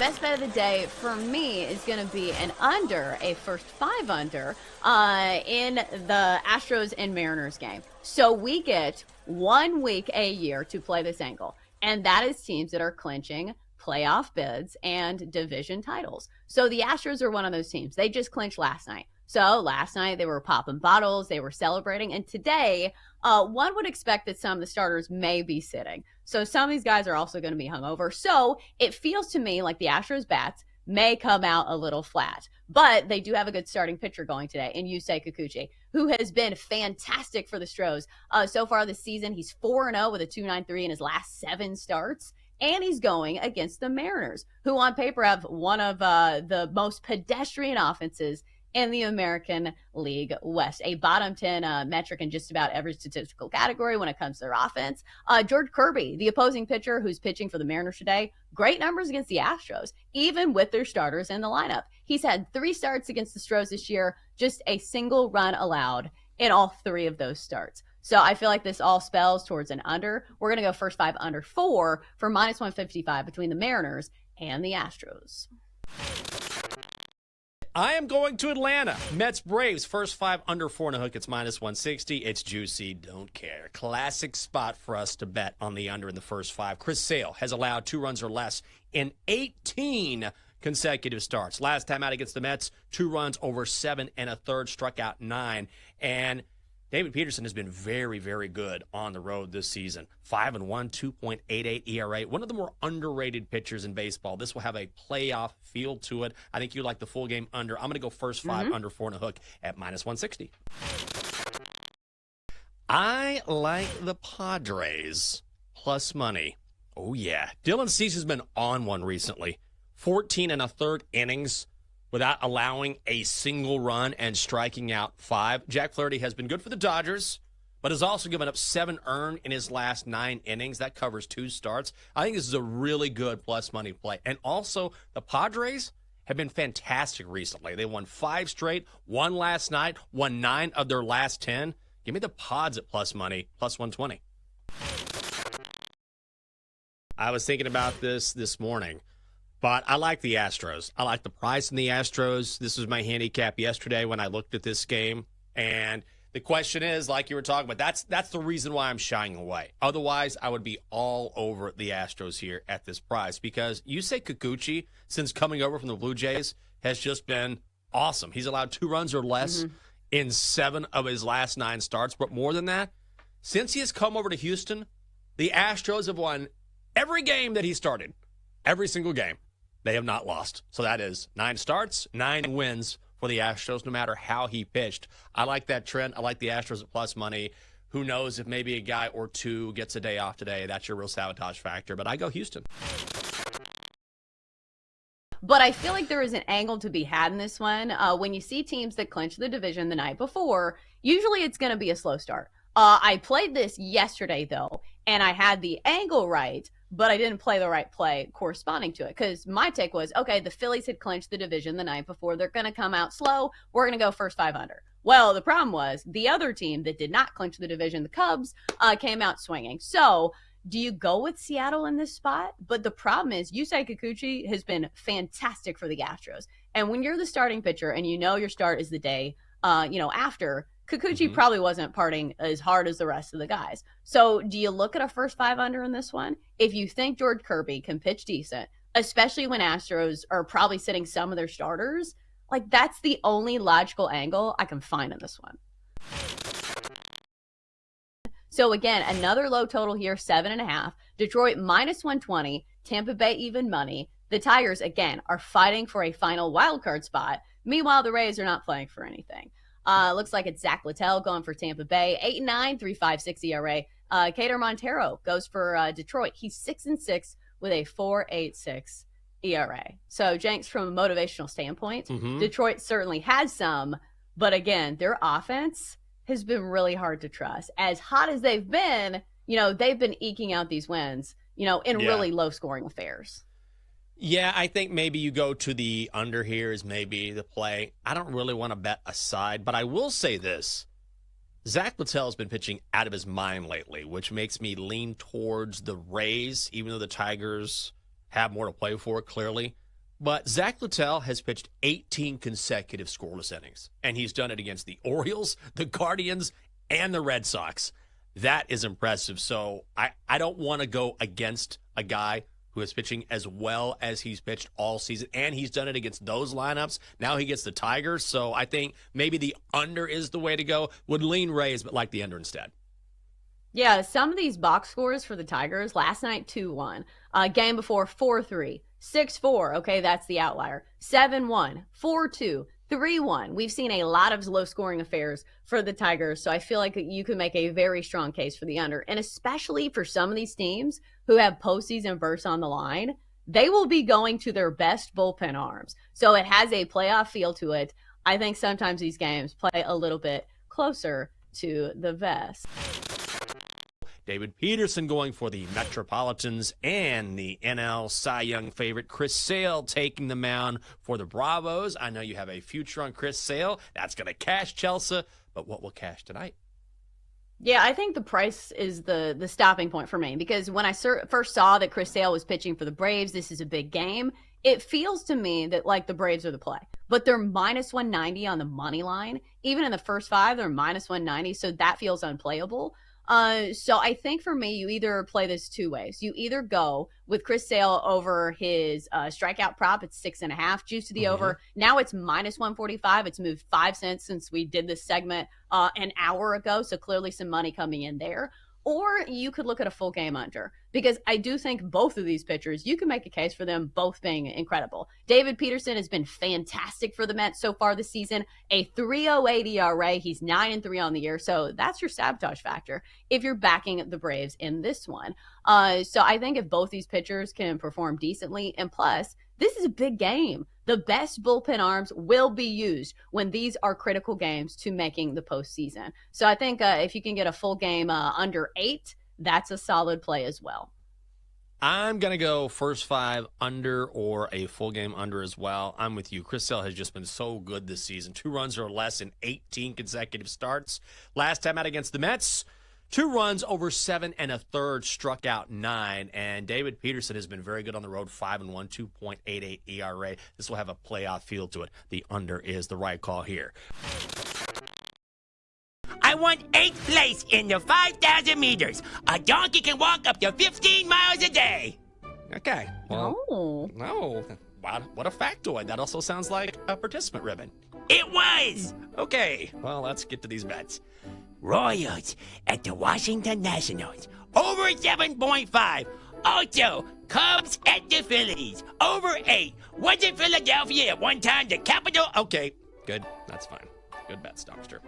best bet of the day for me is going to be an under, a first 5 under in the Astros and Mariners game. So we get 1 week a year to play this angle, and that is teams that are clinching playoff bids and division titles. So the Astros are one of those teams. They just clinched last night. So last night they were popping bottles, they were celebrating, and today one would expect that some of the starters may be sitting. So some of these guys are also going to be hungover. So it feels to me like the Astros bats may come out a little flat, but they do have a good starting pitcher going today in Yusei Kikuchi, who has been fantastic for the Stros. So far this season, he's 4-0 with a 2.93 in his last 7 starts. And he's going against the Mariners, who on paper have one of the most pedestrian offenses in the American League West, a bottom 10 metric in just about every statistical category when it comes to their offense. George Kirby, the opposing pitcher who's pitching for the Mariners today, great numbers against the Astros, even with their starters in the lineup. He's had 3 starts against the Stros this year, just a single run allowed in all 3 of those starts. So I feel like this all spells towards an under. We're going to go first 5 under 4 for minus 155 between the Mariners and the Astros. I am going to Atlanta. Mets Braves, first 5 under 4.5. It's minus 160. It's juicy. Don't care. Classic spot for us to bet on the under in the first 5. Chris Sale has allowed 2 runs or less in 18 consecutive starts. Last time out against the Mets, 2 runs over 7 1/3, struck out 9. And David Peterson has been very, very good on the road this season. 5-1, 2.88 ERA. One of the more underrated pitchers in baseball. This will have a playoff feel to it. I think you like the full game under. I'm going to go first 5 under 4.5 at minus 160. I like the Padres plus money. Oh, yeah. Dylan Cease has been on one recently. 14 1/3 innings without allowing a single run and striking out 5. Jack Flaherty has been good for the Dodgers, but has also given up 7 earned in his last 9 innings. That covers 2 starts. I think this is a really good plus money play. And also, the Padres have been fantastic recently. They won 5 straight, won last night, won 9 of their last 10. Give me the Pods at plus money, plus 120. I was thinking about this morning. But I like the Astros. I like the price in the Astros. This was my handicap yesterday when I looked at this game. And the question is, like you were talking about, that's the reason why I'm shying away. Otherwise, I would be all over the Astros here at this price because Yusei Kikuchi, since coming over from the Blue Jays, has just been awesome. He's allowed 2 runs or less in 7 of his last 9 starts. But more than that, since he has come over to Houston, the Astros have won every game that he started. Every single game. They have not lost. So that is 9 starts, 9 wins for the Astros, no matter how he pitched. I like that trend. I like the Astros at plus money. Who knows if maybe a guy or 2 gets a day off today. That's your real sabotage factor. But I go Houston. But I feel like there is an angle to be had in this one. When you see teams that clinch the division the night before, usually it's going to be a slow start. I played this yesterday, though, and I had the angle right, but I didn't play the right play corresponding to it because my take was, okay, the Phillies had clinched the division the night before. They're going to come out slow. We're going to go first 5 under. Well, the problem was the other team that did not clinch the division, the Cubs, came out swinging. So do you go with Seattle in this spot? But the problem is Yusei Kikuchi has been fantastic for the Astros. And when you're the starting pitcher and you know your start is the day, after, Kikuchi probably wasn't partying as hard as the rest of the guys. So do you look at a first 5 under in this one? If you think George Kirby can pitch decent, especially when Astros are probably sitting some of their starters, like that's the only logical angle I can find in this one. So again, another low total here, 7.5. Detroit minus 120, Tampa Bay even money. The Tigers, again, are fighting for a final wildcard spot. Meanwhile, the Rays are not playing for anything. Looks like it's Zach Littell going for Tampa Bay, 8-9, 3.56 ERA. Cater Montero goes for Detroit. He's 6-6 with a 4.86 ERA. So, Jenks, from a motivational standpoint, Detroit certainly has some, but again, their offense has been really hard to trust. As hot as they've been, they've been eking out these wins, in really low-scoring affairs. Yeah, I think maybe you go to the under here is maybe the play. I don't really want to bet a side, but I will say this. Zach Littell has been pitching out of his mind lately, which makes me lean towards the Rays, even though the Tigers have more to play for, clearly. But Zach Littell has pitched 18 consecutive scoreless innings, and he's done it against the Orioles, the Guardians, and the Red Sox. That is impressive. So I don't want to go against a guy who is pitching as well as he's pitched all season, and he's done it against those lineups. Now he gets the Tigers, so I think maybe the under is the way to go. Would lean Rays, but like the under instead. Yeah, some of these box scores for the Tigers last night 2-1, game before 4-3, 6-4. Okay, that's the outlier. 7-1, 4-2, 3-1. We've seen a lot of low scoring affairs for the Tigers, so I feel like you can make a very strong case for the under. And especially for some of these teams who have postseason verse on the line, they will be going to their best bullpen arms. So it has a playoff feel to it. I think sometimes these games play a little bit closer to the vest. David Peterson going for the Metropolitans, and the NL Cy Young favorite Chris Sale taking the mound for the Bravos. I know you have a future on Chris Sale. That's going to cash Chelsea, but what will cash tonight? Yeah, I think the price is the stopping point for me, because when I first saw that Chris Sale was pitching for the Braves, this is a big game. It feels to me that like the Braves are the play, but they're minus 190 on the money line. Even in the first five, they're minus 190, so that feels unplayable. So I think for me, you either play this two ways. You either go with Chris Sale over his strikeout prop. It's 6.5 juice to the over. Now it's minus 145. It's moved 5 cents since we did this segment an hour ago. So clearly some money coming in there. Or you could look at a full game under, because I do think both of these pitchers, you can make a case for them both being incredible. David Peterson has been fantastic for the Mets so far this season, a 3.08 ERA. He's 9-3 on the year. So that's your sabotage factor if you're backing the Braves in this one. So I think if both these pitchers can perform decently, and plus, this is a big game. The best bullpen arms will be used when these are critical games to making the postseason. So I think if you can get a full game under 8, that's a solid play as well. I'm going to go first 5 under or a full game under as well. I'm with you. Chris Sale has just been so good this season. 2 runs or less in 18 consecutive starts. Last time out against the Mets, 2 runs over 7 1/3, struck out 9. And David Peterson has been very good on the road, 5-1, 2.88 ERA. This will have a playoff feel to it. The under is the right call here. I want 8th place in the 5,000 meters. A donkey can walk up to 15 miles a day. Okay. Well, Oh. no. Wow, what a factoid. That also sounds like a participant ribbon. It was. Okay. Well, let's get to these bets. Royals at the Washington Nationals. Over 7.5. Also, Cubs at the Phillies. Over 8. Wasn't Philadelphia at one time the capital? Okay. Good. That's fine. Good bet, Stompster.